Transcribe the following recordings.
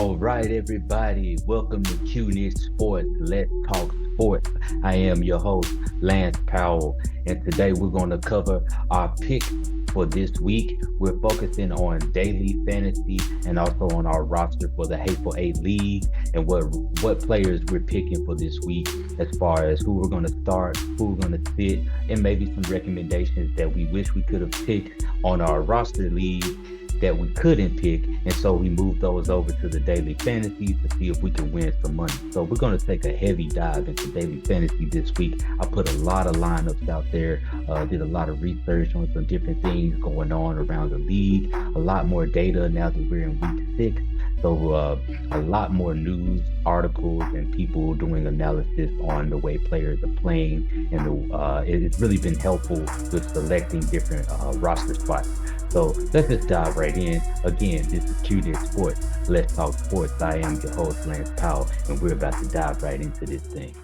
All right, everybody. Welcome to QNIT Sports. Let's talk sports. I am your host, Lance Powell, and today we're going to cover our picks for this week. We're focusing on daily fantasy and also on our roster for the Hateful Eight League and what players we're picking for this week, as far as who we're going to start, who we're going to sit, and maybe some recommendations that we wish we could have picked on our roster league that we couldn't pick, and so we moved those over to the daily fantasy to see if we can win some money. So we're going to take a heavy dive into daily fantasy this week. I put a lot of lineups out there, did a lot of research on some different things going on around the league, a lot more data now that we're in week 6. So a lot more news articles and people doing analysis on the way players are playing, and it's really been helpful with selecting different roster spots. So let's just dive right in. Again, this is QD Sports. Let's talk sports. I am your host, Lance Powell, and we're about to dive right into this thing.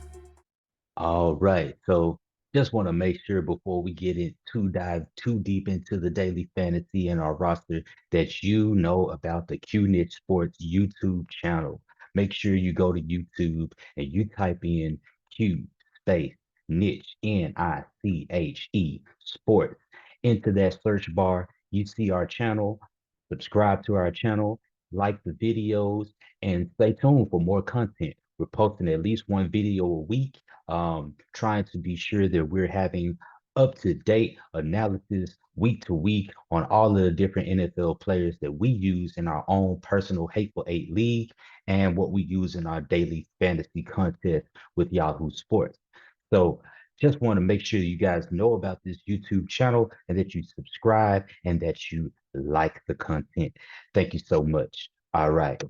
All right. So just want to make sure before we get into dive too deep into the daily fantasy and our roster that you know about the Q Niche Sports YouTube channel. Make sure you go to YouTube and you type in Q space niche NICHE sports into that search bar. You see our channel, subscribe to our channel, like the videos, and stay tuned for more content. We're posting at least one video a week, trying to be sure that we're having up to date analysis week to week on all of the different NFL players that we use in our own personal Hateful Eight League and what we use in our daily fantasy contest with Yahoo Sports. So just want to make sure you guys know about this YouTube channel and that you subscribe and that you like the content. Thank you so much. All right,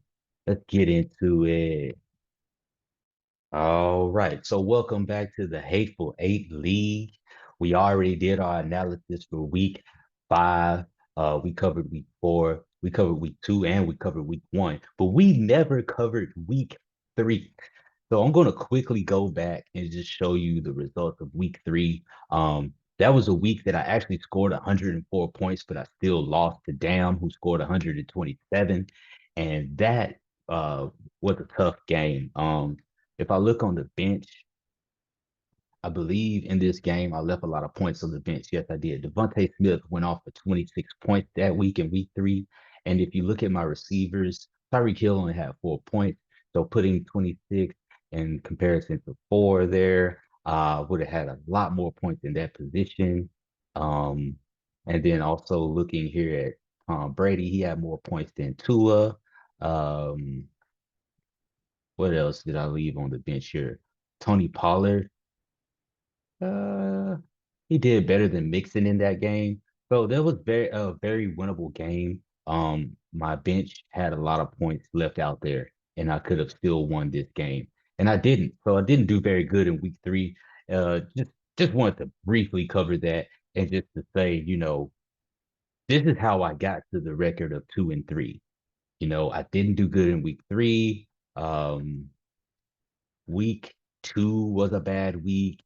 let's get into it. All right. So welcome back to the Hateful Eight League. We already did our analysis for week 5. We covered week 4, we covered week 2, and we covered week 1, but we never covered week 3. So I'm going to quickly go back and just show you the results of week 3. That was a week that I actually scored 104 points, but I still lost to Dam, who scored 127. And that uh, was a tough game. If I look on the bench, I believe in this game I left a lot of points on the bench. Yes, I did. Devontae Smith went off for 26 points that week in week 3. And if you look at my receivers, Tyreek Hill only had 4 points. So putting 26 in comparison to 4 there, would have had a lot more points in that position. Um, and then also looking here at Tom Brady, he had more points than Tua. Um, what else did I leave on the bench here? Tony Pollard, uh, he did better than Mixon in that game. So that was very winnable game. My bench had a lot of points left out there, and I could have still won this game, and I didn't. So I didn't do very good in week 3. Just wanted to briefly cover that and just to say, this is how I got to the record of 2-3. I didn't do good in week 3. Um, week 2 was a bad week.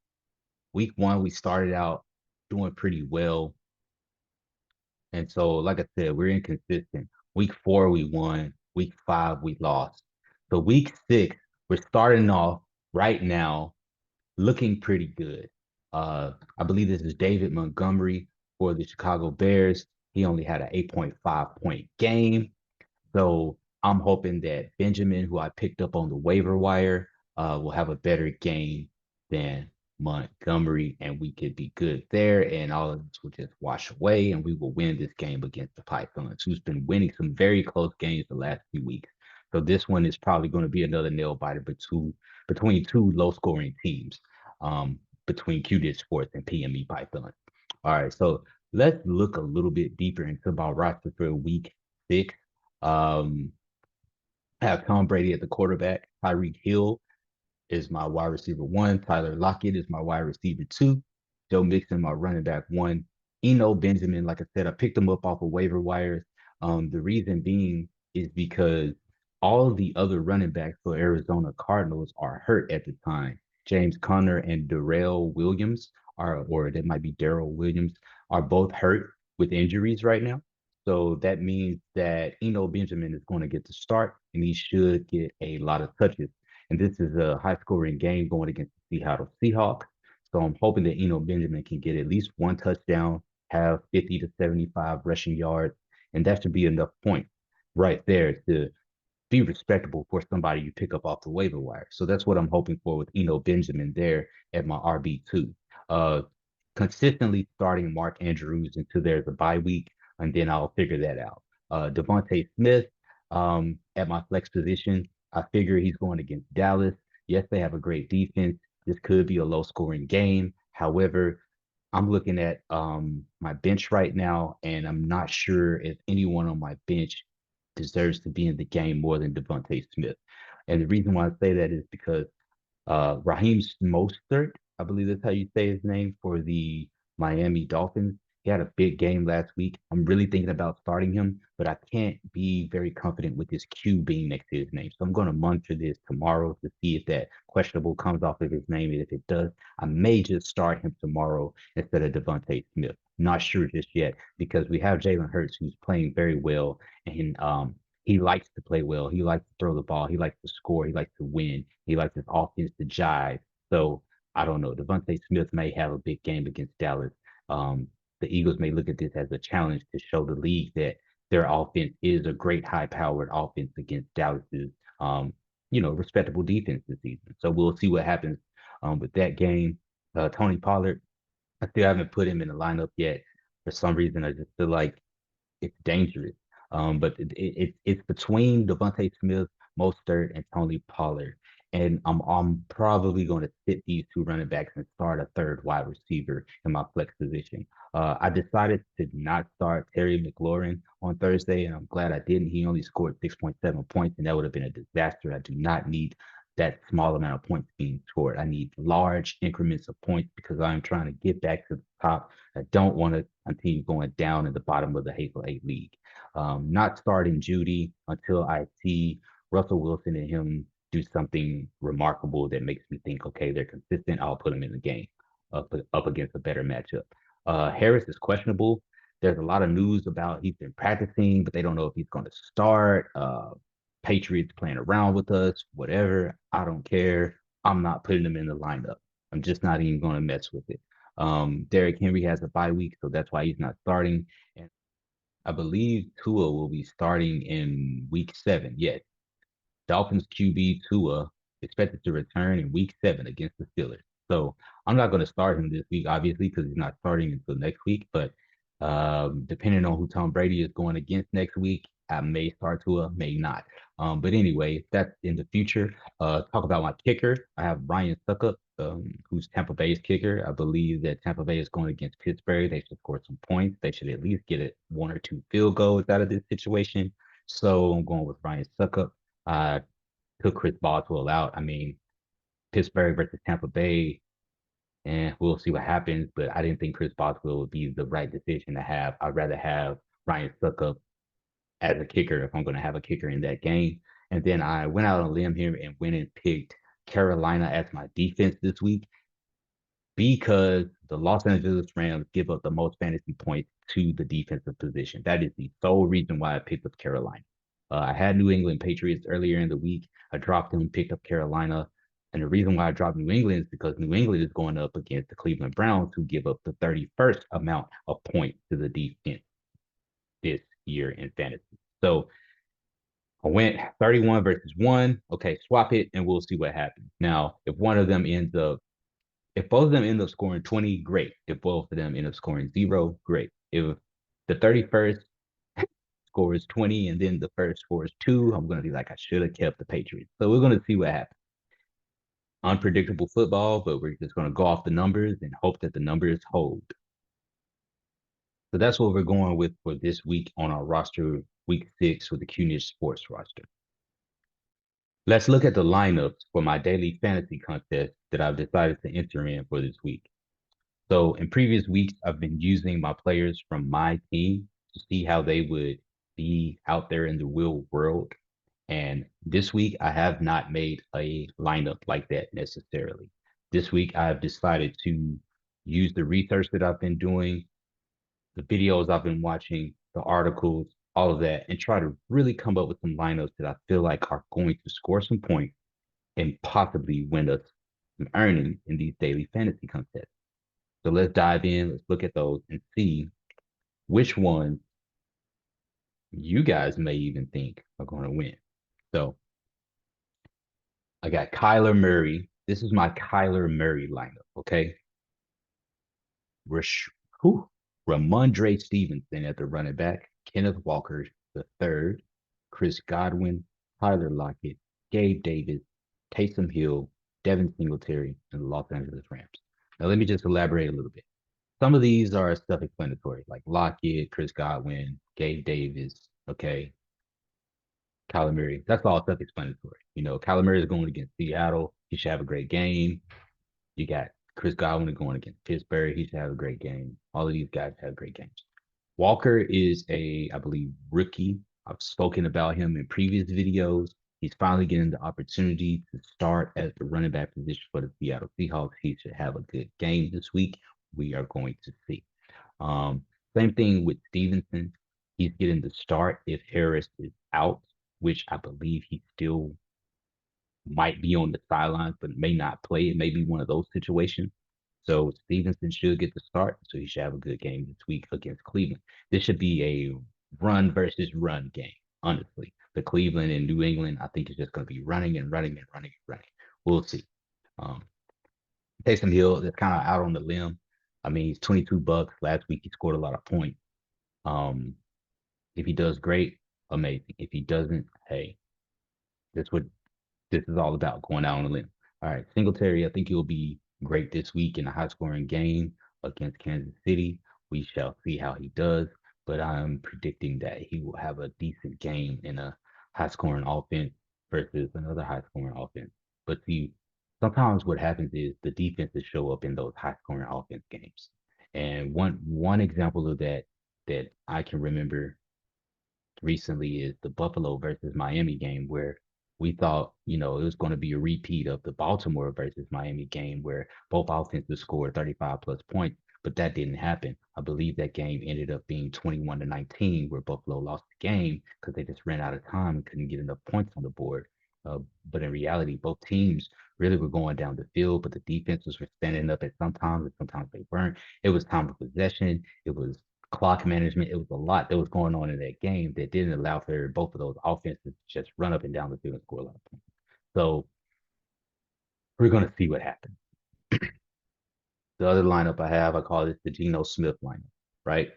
Week 1, we started out doing pretty well. And so, like I said, we're inconsistent. Week 4, we won. Week 5, we lost. So, week 6, we're starting off right now looking pretty good. I believe this is David Montgomery for the Chicago Bears. He only had an 8.5 point game. So I'm hoping that Benjamin, who I picked up on the waiver wire, will have a better game than Montgomery, and we could be good there, and all of this will just wash away, and we will win this game against the Pythons, who's been winning some very close games the last few weeks. So this one is probably going to be another nail biter between two low scoring teams, between QD Sports and PME Python. All right, so let's look a little bit deeper into my roster for week 6. Um, I have Tom Brady at the quarterback. Tyreek Hill is my wide receiver 1. Tyler Lockett is my wide receiver 2. Joe Mixon, my running back 1. Eno Benjamin, like I said, I picked him up off of waiver wires. The reason being is because all of the other running backs for Arizona Cardinals are hurt at the time. James Conner and Darrell Williams or that might be Darrell Williams, are both hurt with injuries right now. So that means that Eno Benjamin is going to get the start and he should get a lot of touches. And this is a high scoring game going against the Seattle Seahawks. So I'm hoping that Eno Benjamin can get at least one touchdown, have 50 to 75 rushing yards, and that should be enough points right there to be respectable for somebody you pick up off the waiver wire. So that's what I'm hoping for with Eno Benjamin there at my RB2. Uh, Consistently starting Mark Andrews until there's a bye week, and then I'll figure that out. Devontae Smith at my flex position, I figure he's going against Dallas. Yes, they have a great defense. This could be a low scoring game. However, I'm looking at my bench right now, and I'm not sure if anyone on my bench deserves to be in the game more than Devontae Smith. And the reason why I say that is because Raheem Mostert, I believe that's how you say his name, for the Miami Dolphins. He had a big game last week. I'm really thinking about starting him, but I can't be very confident with his Q being next to his name. So I'm going to monitor this tomorrow to see if that questionable comes off of his name. And if it does, I may just start him tomorrow instead of Devontae Smith. Not sure just yet because we have Jalen Hurts who's playing very well, and he likes to play well. He likes to throw the ball. He likes to score. He likes to win. He likes his offense to jive. So I don't know. Devontae Smith may have a big game against Dallas. The Eagles may look at this as a challenge to show the league that their offense is a great high-powered offense against Dallas's, respectable defense this season. So we'll see what happens with that game. Tony Pollard, I still haven't put him in the lineup yet. For some reason, I just feel like it's dangerous. But it's between Devontae Smith, Mostert, and Tony Pollard. And I'm probably going to sit these two running backs and start a third wide receiver in my flex position. I decided to not start Terry McLaurin on Thursday, and I'm glad I didn't. He only scored 6.7 points, and that would have been a disaster. I do not need that small amount of points being scored. I need large increments of points because I'm trying to get back to the top. I don't want to continue going down in the bottom of the Hateful Eight league. Not starting Judy until I see Russell Wilson and him do something remarkable that makes me think, okay, they're consistent. I'll put them in the game up against a better matchup. Harris is questionable. There's a lot of news about he's been practicing, but they don't know if he's going to start. Patriots playing around with us, whatever. I don't care. I'm not putting him in the lineup. I'm just not even going to mess with it. Derrick Henry has a bye week, so that's why he's not starting. And I believe Tua will be starting in week 7. Yes, Dolphins QB Tua expected to return in week 7 against the Steelers. So I'm not going to start him this week, obviously, because he's not starting until next week. But depending on who Tom Brady is going against next week, I may start Tua, may not. But anyway, that's in the future. Talk about my kicker. I have Ryan Suckup, who's Tampa Bay's kicker. I believe that Tampa Bay is going against Pittsburgh. They should score some points. They should at least get it 1 or 2 field goals out of this situation. So I'm going with Ryan Suckup. I took Chris Boswell out. I mean, Pittsburgh versus Tampa Bay, and we'll see what happens. But I didn't think Chris Boswell would be the right decision to have. I'd rather have Ryan Suckup as a kicker if I'm going to have a kicker in that game. And then I went out on a limb here and went and picked Carolina as my defense this week because the Los Angeles Rams give up the most fantasy points to the defensive position. That is the sole reason why I picked up Carolina. I had New England Patriots earlier in the week. I dropped them, picked up Carolina. And the reason why I dropped New England is because New England is going up against the Cleveland Browns, who give up the 31st amount of points to the defense this year in fantasy. So I went 31 versus 1. Okay, swap it and we'll see what happens. Now, if both of them end up scoring 20, great. If both of them end up scoring 0, great. If the 31st scores 20 and then the first scores 2, I'm going to be like, I should have kept the Patriots. So we're going to see what happens. Unpredictable football, but we're just going to go off the numbers and hope that the numbers hold. So that's what we're going with for this week on our roster, week 6 with the QNIS Sports roster. Let's look at the lineups for my daily fantasy contest that I've decided to enter in for this week. So in previous weeks, I've been using my players from my team to see how they would be out there in the real world. And this week, I have not made a lineup like that necessarily. This week, I've decided to use the research that I've been doing, the videos I've been watching, the articles, all of that, and try to really come up with some lineups that I feel like are going to score some points and possibly win us some earnings in these daily fantasy contests. So let's dive in. Let's look at those and see which ones you guys may even think are going to win. So I got Kyler Murray. This is my Kyler Murray lineup. Okay. Rash- whew, Ramondre Stevenson at the running back, Kenneth Walker the third, Chris Godwin, Tyler Lockett, Gabe Davis, Taysom Hill, Devin Singletary, and the Los Angeles Rams. Now let me just elaborate a little bit. Some of these are self-explanatory, like Lockett, Chris Godwin, Gabe Davis, okay, Kyler Murray. That's all self-explanatory. Kyler Murray is going against Seattle. He should have a great game. You got Chris Godwin going against Pittsburgh. He should have a great game. All of these guys have great games. Walker is I believe, rookie. I've spoken about him in previous videos. He's finally getting the opportunity to start at the running back position for the Seattle Seahawks. He should have a good game this week. We are going to see. Um, Same thing with Stevenson. He's getting the start if Harris is out, which I believe he still might be on the sidelines, but may not play. It may be one of those situations. So Stevenson should get the start. So he should have a good game this week against Cleveland. This should be a run versus run game, honestly. The Cleveland and New England, I think, is just going to be running and running and running and running. We'll see. Um, Taysom Hill is kind of out on the limb. I mean, he's 22 bucks. Last week he scored a lot of points. Um, if he does great, amazing. If he doesn't, hey, this would this is all about going out on a limb. All right, Singletary, I think he'll be great this week in a high scoring game against Kansas City. We shall see how he does, but I'm predicting that he will have a decent game in a high scoring offense versus another high scoring offense. But see, sometimes what happens is the defenses show up in those high scoring offense games. And one example of that I can remember recently is the Buffalo versus Miami game where we thought, it was going to be a repeat of the Baltimore versus Miami game where both offenses scored 35 plus points, but that didn't happen. I believe that game ended up being 21-19, where Buffalo lost the game because they just ran out of time and couldn't get enough points on the board. But in reality, both teams really were going down the field, but the defenses were standing up at sometimes, and sometimes they weren't. It was time of possession. It was clock management. It was a lot that was going on in that game that didn't allow for both of those offenses to just run up and down the field and score a lot of points. So we're going to see what happens. The other lineup I call this the Geno Smith lineup, right?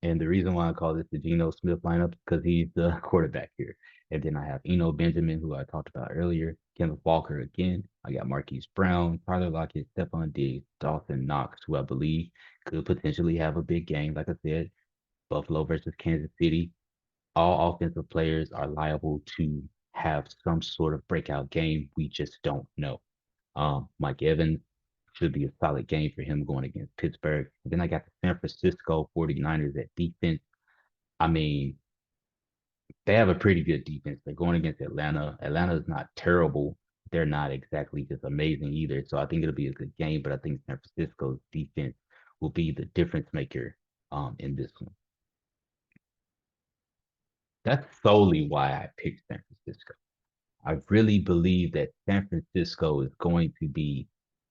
And the reason why I call this the Geno Smith lineup is because he's the quarterback here. And then I have Eno Benjamin, who I talked about earlier, Kenneth Walker again. I got Marquise Brown, Tyler Lockett, Stephon Diggs, Dawson Knox, who I believe could potentially have a big game. Like I said, Buffalo versus Kansas City. All offensive players are liable to have some sort of breakout game. We just don't know. Mike Evans should be a solid game for him going against Pittsburgh. And then I got the San Francisco 49ers at defense. I mean, they have a pretty good defense. They're going against Atlanta. Atlanta is not terrible. They're not exactly just amazing either. So I think it'll be a good game, but I think San Francisco's defense will be the difference maker in this one. That's solely why I picked San Francisco. I really believe that San Francisco is going to be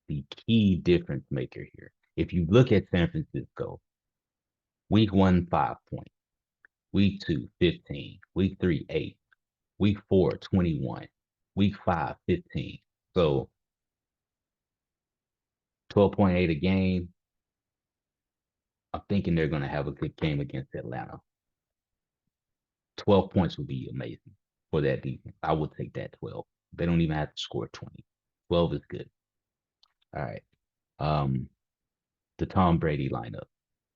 the key difference maker here. If you look at San Francisco, week one, 5 points, week two, 15, week three, 8, week four, 21, week five, 15. So 12.8 a game. I'm thinking they're going to have a good game against Atlanta. 12 points would be amazing for that defense. I would take that 12. They don't even have to score 20. 12 is good. All right. Um, the Tom Brady lineup.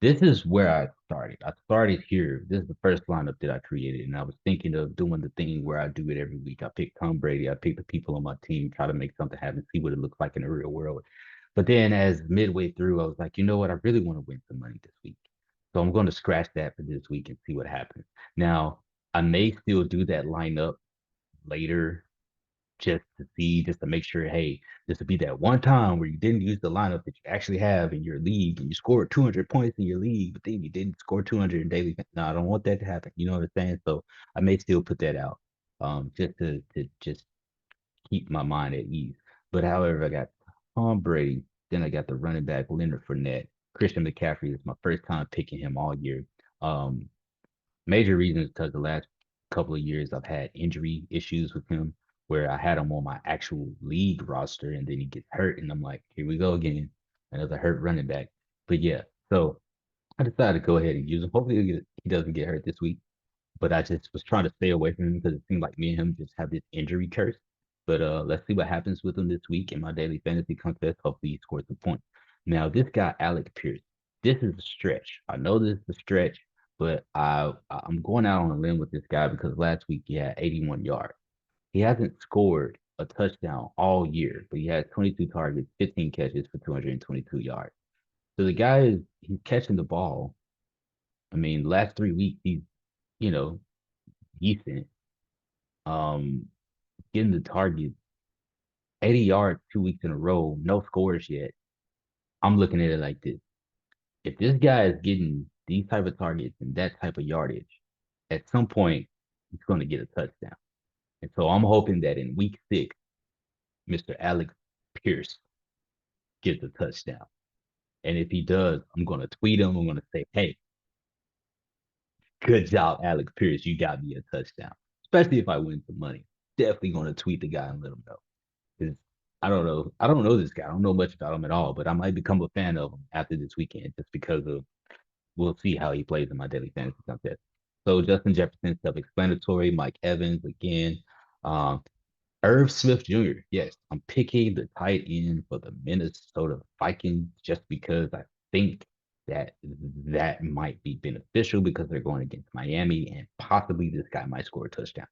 This is where I started. I started here. This is the first lineup that I created, and I was thinking of doing the thing where I do it every week. I pick Tom Brady. I pick the people on my team, try to make something happen, see what it looks like in the real world. But then, as midway through, I was like, you know what? I really want to win some money this week, so I'm going to scratch that for this week and see what happens. Now, I may still do that lineup later just to see, just to make sure, hey, this would be that one time where you didn't use the lineup that you actually have in your league and you scored 200 points in your league, but then you didn't score 200 in daily. No, I don't want that to happen. You know what I'm saying? So I may still put that out, just to just keep my mind at ease. But however, I got Tom Brady, then I got the running back Leonard Fournette. Christian McCaffrey is my first time picking him all year. Um, Major reasons because the last couple of years I've had injury issues with him where I had him on my actual league roster and then he gets hurt and I'm like, here we go again, another hurt running back. But yeah, so I decided to go ahead and use him. Hopefully he doesn't get hurt this week. But I just was trying to stay away from him because it seemed like me and him just have this injury curse. But let's see what happens with him this week in my daily fantasy contest. Hopefully he scores some points. Now this guy Alec Pierce, this is a stretch. I know this is a stretch, but I'm going out on a limb with this guy because last week he had 81 yards. He hasn't scored a touchdown all year, but he has 22 targets, 15 catches for 222 yards. So the guy is he's catching the ball. I mean, last 3 weeks he's you know decent. Um, Getting the target 80 yards 2 weeks in a row, no scores yet. I'm looking at it like this. If this guy is getting these type of targets and that type of yardage, at some point he's going to get a touchdown. And so I'm hoping that in week 6, Mr. Alex Pierce gets a touchdown. And if he does, I'm going to tweet him. I'm going to say, hey, good job, Alex Pierce. You got me a touchdown. Especially if I win some money. Definitely going to tweet the guy and let him know. Because I don't know. I don't know this guy. I don't know much about him at all, but I might become a fan of him after this weekend just because of we'll see how he plays in my daily fantasy contest. So Justin Jefferson, self-explanatory. Mike Evans again. Um, Irv Smith Jr. Yes, I'm picking the tight end for the Minnesota Vikings just because I think that that might be beneficial because they're going against Miami and possibly this guy might score a touchdown.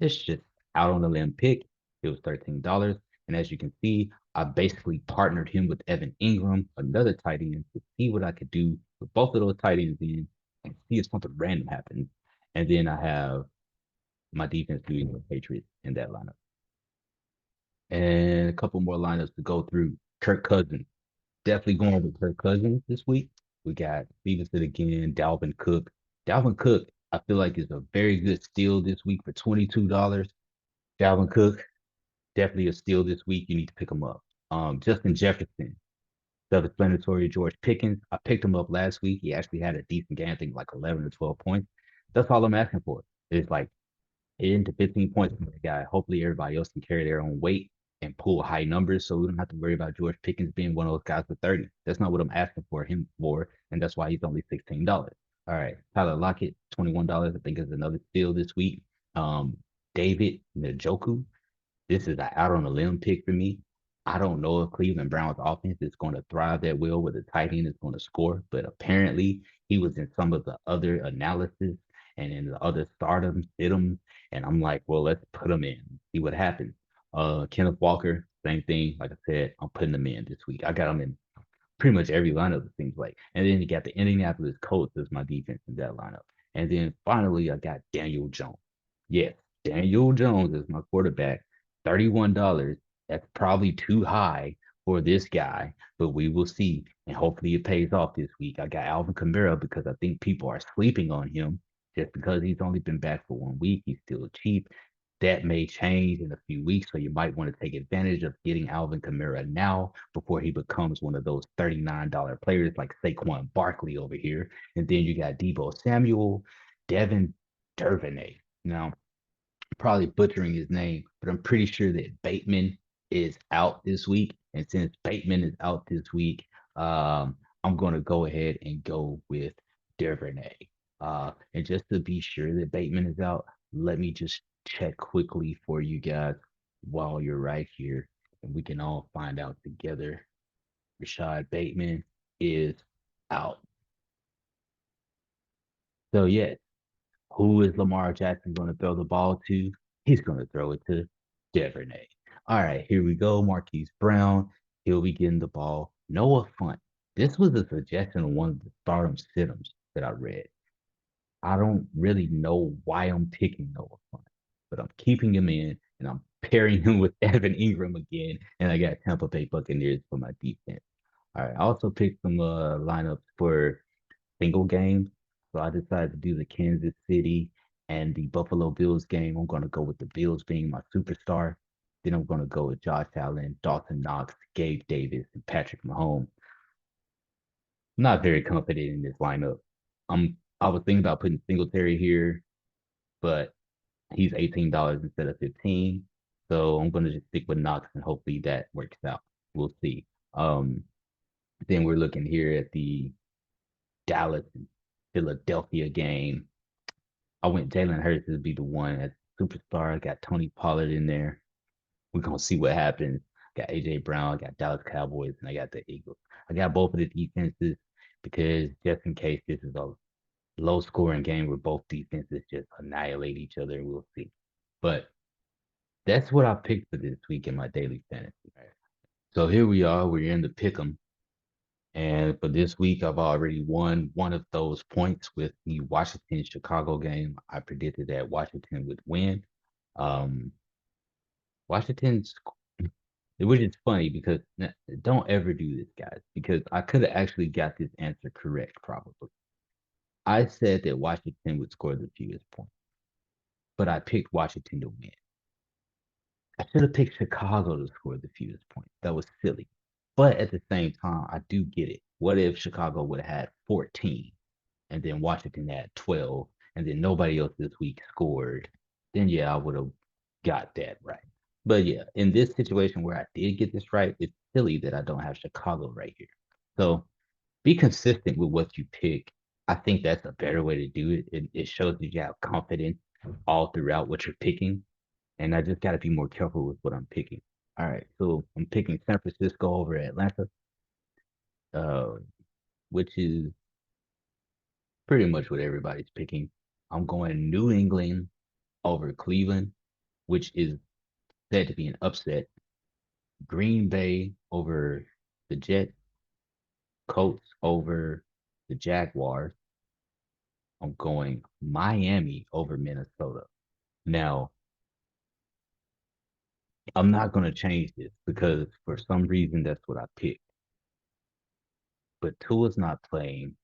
It's just out on the limb pick. It was $13. And as you can see, I basically partnered him with Evan Ingram, another tight end, to see what I could do with both of those tight ends in and see if something random happens. And then I have my defense doing the Patriots in that lineup. And a couple more lineups to go through. Kirk Cousins. Definitely going with Kirk Cousins this week. We got Stevenson again, Dalvin Cook. Dalvin Cook, I feel like is a very good steal this week for $22. Dalvin Cook, definitely a steal this week. You need to pick him up. Justin Jefferson, self-explanatory. George Pickens, I picked him up last week. He actually had a decent game, I think like 11 or 12 points. That's all I'm asking for. It's like 10 to 15 points from the guy. Hopefully, everybody else can carry their own weight and pull high numbers so we don't have to worry about George Pickens being one of those guys for 30. That's not what I'm asking for him for, and that's why he's only $16. All right, Tyler Lockett, $21, I think is another steal this week. David Njoku, this is an out on a limb pick for me. I don't know if Cleveland Browns offense is going to thrive that well where the tight end is going to score, but apparently he was in some of the other analysis and in the other stardom, sit-em, and I'm like, well, let's put him in, see what happens. Kenneth Walker, same thing. Like I said, I'm putting him in this week. I got him in pretty much every lineup, it seems like. And then you got the Indianapolis Colts as my defense in that lineup. And then finally, I got Daniel Jones. Yes, Daniel Jones is my quarterback. $31. That's probably too high for this guy, but we will see. And hopefully it pays off this week. I got Alvin Kamara because I think people are sleeping on him just because he's only been back for 1 week. He's still cheap. That may change in a few weeks, so you might want to take advantage of getting Alvin Kamara now before he becomes one of those $39 players like Saquon Barkley over here. And then you got Debo Samuel, Devin Duvernay. Now, probably butchering his name, but I'm pretty sure that Bateman is out this week. And since Bateman is out this week, I'm going to go ahead and go with Duvernay. And just to be sure that Bateman is out, let me just check quickly for you guys while you're right here, and we can all find out together. Rashad Bateman is out. So, yes, who is Lamar Jackson going to throw the ball to? He's going to throw it to Duvernay. All right, here we go. Marquise Brown. He'll be getting the ball. Noah Fant. This was a suggestion of one of the stardom sittums that I read. I don't really know why I'm picking Noah Fant, but I'm keeping him in and I'm pairing him with Evan Ingram again, and I got Tampa Bay Buccaneers for my defense. All right, I also picked some lineups for single games. So I decided to do the Kansas City and the Buffalo Bills game. I'm going to go with the Bills being my superstar. Then I'm going to go with Josh Allen, Dawson Knox, Gabe Davis, and Patrick Mahomes. I'm not very confident in this lineup. I was thinking about putting Singletary here, but he's $18 instead of 15. So I'm gonna just stick with Knox and hopefully that works out. We'll see. Um, then we're looking here at the Dallas and Philadelphia game. I went Jalen Hurts to be the one as superstar. I got Tony Pollard in there. We're gonna see what happens. Got AJ Brown, got Dallas Cowboys, and I got the Eagles. I got both of the defenses because just in case this is a low scoring game where both defenses just annihilate each other, we'll see. But that's what I picked for this week in my daily fantasy. So here we are. We're in the pick'em. And for this week, I've already won one of those points with the Washington Chicago game. I predicted that Washington would win. Um, Washington's, which is funny because don't ever do this, guys, because I could have actually got this answer correct probably. I said that Washington would score the fewest points, but I picked Washington to win. I should have picked Chicago to score the fewest points. That was silly. But at the same time, I do get it. What if Chicago would have had 14 and then Washington had 12 and then nobody else this week scored? Then, yeah, I would have got that right. But yeah, in this situation where I did get this right, it's silly that I don't have Chicago right here. So be consistent with what you pick. I think that's a better way to do it. It shows that you have confidence all throughout what you're picking. And I just got to be more careful with what I'm picking. All right, so I'm picking San Francisco over Atlanta, uh, which is pretty much what everybody's picking. I'm going New England over Cleveland, which is said to be an upset. Green Bay over the Jets, Colts over the Jaguars. I'm going Miami over Minnesota. Now, I'm not going to change this because for some reason that's what I picked. But Tua's not playing.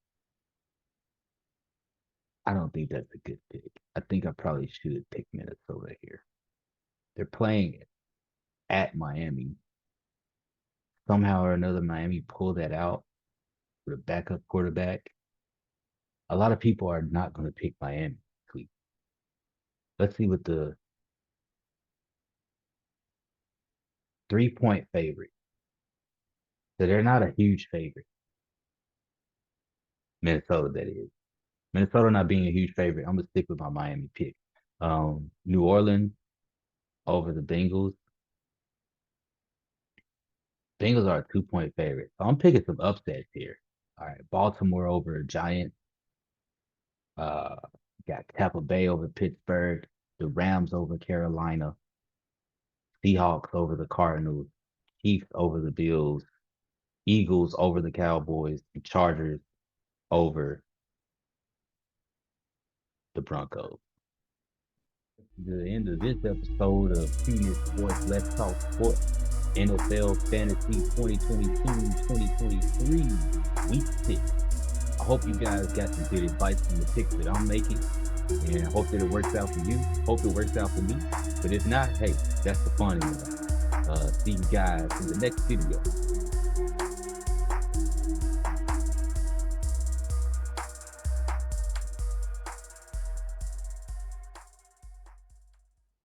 I don't think that's a good pick. I think I probably should pick Minnesota here. They're playing at Miami. Somehow or another, Miami pulled that out with a backup quarterback. A lot of people are not going to pick Miami. Let's see what the 3-point favorite. So they're not a huge favorite. Minnesota, that is. Minnesota not being a huge favorite. I'm gonna stick with my Miami pick. New Orleans over the Bengals. Bengals are a 2-point favorite. So I'm picking some upsets here. All right, Baltimore over Giants. Uh, got Tampa Bay over Pittsburgh. The Rams over Carolina. Seahawks over the Cardinals. Chiefs over the Bills. Eagles over the Cowboys. And Chargers over the Broncos. The end of this episode of Curious Sports Let's Talk Sports NFL Fantasy 2022-2023 Week 6. I hope you guys got some good advice from the picks that I'm making, and I hope that it works out for you. Hope it works out for me. But if not, hey, that's the fun in it. See you guys in the next video.